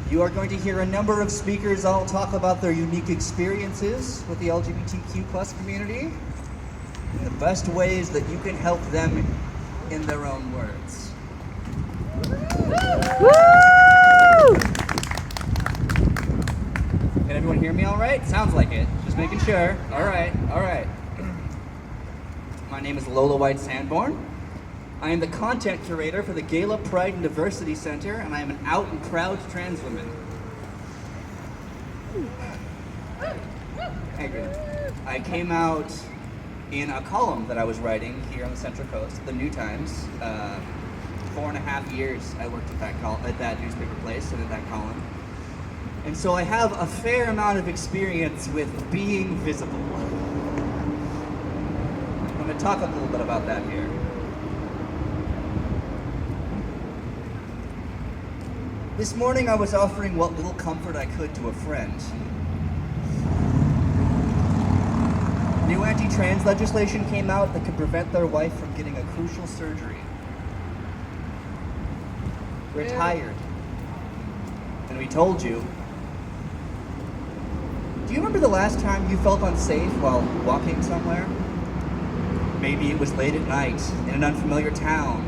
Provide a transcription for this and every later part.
You are going to hear a number of speakers all talk about their unique experiences with the LGBTQ plus community and the best ways that you can help them in their own words. Woo! Can everyone hear me all right? Sounds like it. Just making sure. All right, all right. My name is Lola White-Sanborn. I am the content curator for the Gala Pride and Diversity Center, and I am an out and proud trans woman. Thank you. I came out in a column that I was writing here on the Central Coast, the New Times. 4.5 years I worked at that newspaper place and at that column. And so I have a fair amount of experience with being visible. I'm going to talk a little bit about that here. This morning I was offering what little comfort I could to a friend. New anti-trans legislation came out that could prevent their wife from getting a crucial surgery. We're tired. And we told you. Do you remember the last time you felt unsafe while walking somewhere? Maybe it was late at night in an unfamiliar town,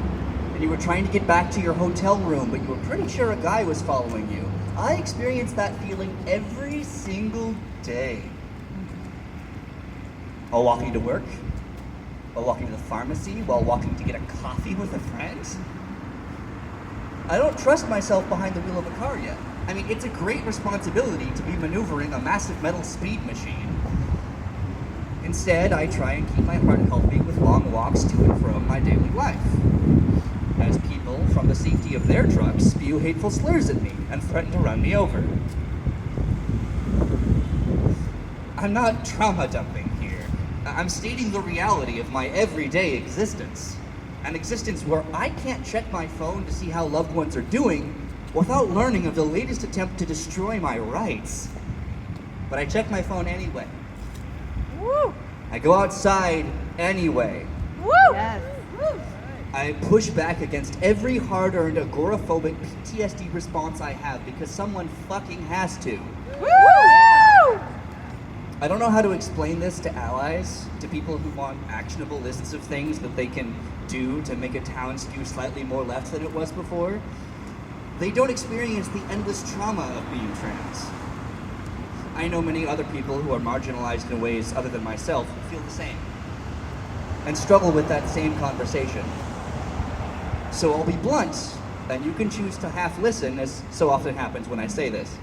and you were trying to get back to your hotel room, but you were pretty sure a guy was following you. I experience that feeling every single day. While walking to work, while walking to the pharmacy, while walking to get a coffee with a friend. I don't trust myself behind the wheel of a car yet. I mean, it's a great responsibility to be maneuvering a massive metal speed machine. Instead, I try and keep my heart healthy with long walks to and from my daily life, as people, from the safety of their trucks, spew hateful slurs at me and threaten to run me over. I'm not trauma dumping here. I'm stating the reality of my everyday existence. An existence where I can't check my phone to see how loved ones are doing without learning of the latest attempt to destroy my rights. But I check my phone anyway. Woo! I go outside anyway. Woo! Yes. Woo! I push back against every hard-earned agoraphobic PTSD response I have because someone fucking has to. Woo! I don't know how to explain this to allies, to people who want actionable lists of things that they can do to make a town skew slightly more left than it was before. They don't experience the endless trauma of being trans. I know many other people who are marginalized in ways other than myself who feel the same and struggle with that same conversation. So I'll be blunt, and you can choose to half listen, as so often happens when I say this.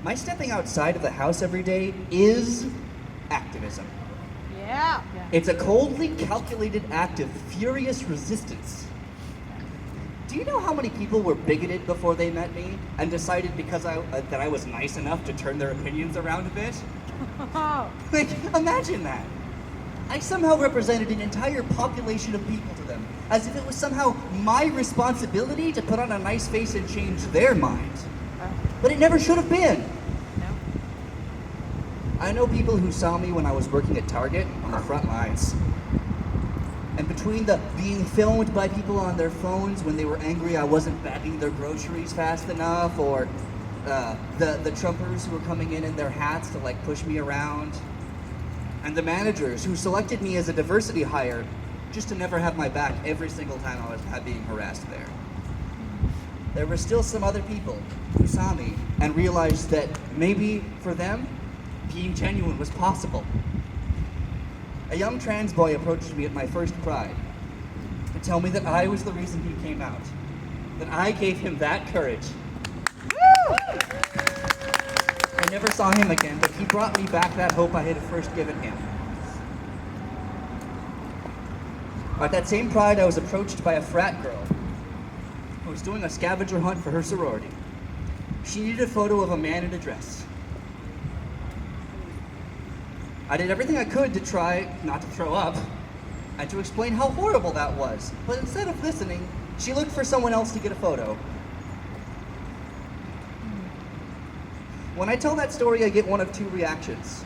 My stepping outside of the house every day is activism. Yeah. It's a coldly calculated act of furious resistance. Do you know how many people were bigoted before they met me and decided because that I was nice enough to turn their opinions around a bit? Like, imagine that. I somehow represented an entire population of people to them, as if it was somehow my responsibility to put on a nice face and change their mind. But it never should have been. No. I know people who saw me when I was working at Target on the front lines. And between the being filmed by people on their phones when they were angry I wasn't bagging their groceries fast enough, or the Trumpers who were coming in their hats to like push me around, and the managers who selected me as a diversity hire just to never have my back every single time I was being harassed there. There were still some other people who saw me and realized that maybe for them, being genuine was possible. A young trans boy approached me at my first Pride to tell me that I was the reason he came out, that I gave him that courage. Woo! I never saw him again, but he brought me back that hope I had first given him. At that same Pride, I was approached by a frat girl who was doing a scavenger hunt for her sorority. She needed a photo of a man in a dress. I did everything I could to try not to throw up and to explain how horrible that was. But instead of listening, she looked for someone else to get a photo. When I tell that story, I get one of two reactions.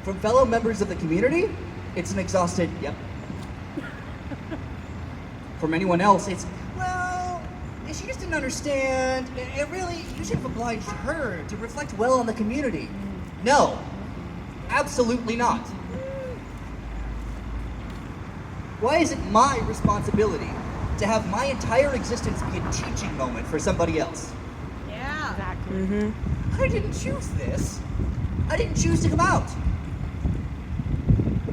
From fellow members of the community, it's an exhausted, yep. From anyone else, it's, well, she just didn't understand. It really, you should have obliged her to reflect well on the community. No, absolutely not. Why is it my responsibility to have my entire existence be a teaching moment for somebody else? Yeah. Mm-hmm. I didn't choose this. I didn't choose to come out.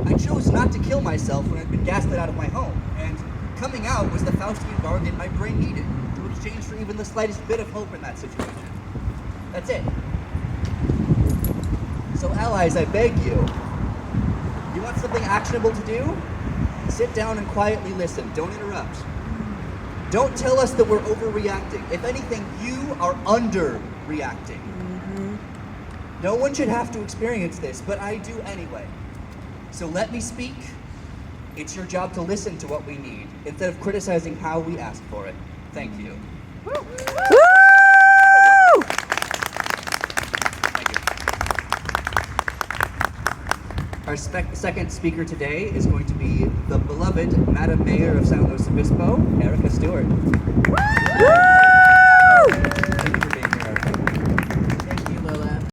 I chose not to kill myself when I'd been gaslit out of my home, and coming out was the Faustian bargain my brain needed to exchange for even the slightest bit of hope in that situation. That's it. So allies, I beg you, you want something actionable to do? Sit down and quietly listen. Don't interrupt. Don't tell us that we're overreacting. If anything, you are underreacting. No one should have to experience this, but I do anyway. So let me speak. It's your job to listen to what we need, instead of criticizing how we ask for it. Thank you. Woo! Thank you. Our second speaker today is going to be the beloved Madam Mayor of San Luis Obispo, Erica Stewart. Woo!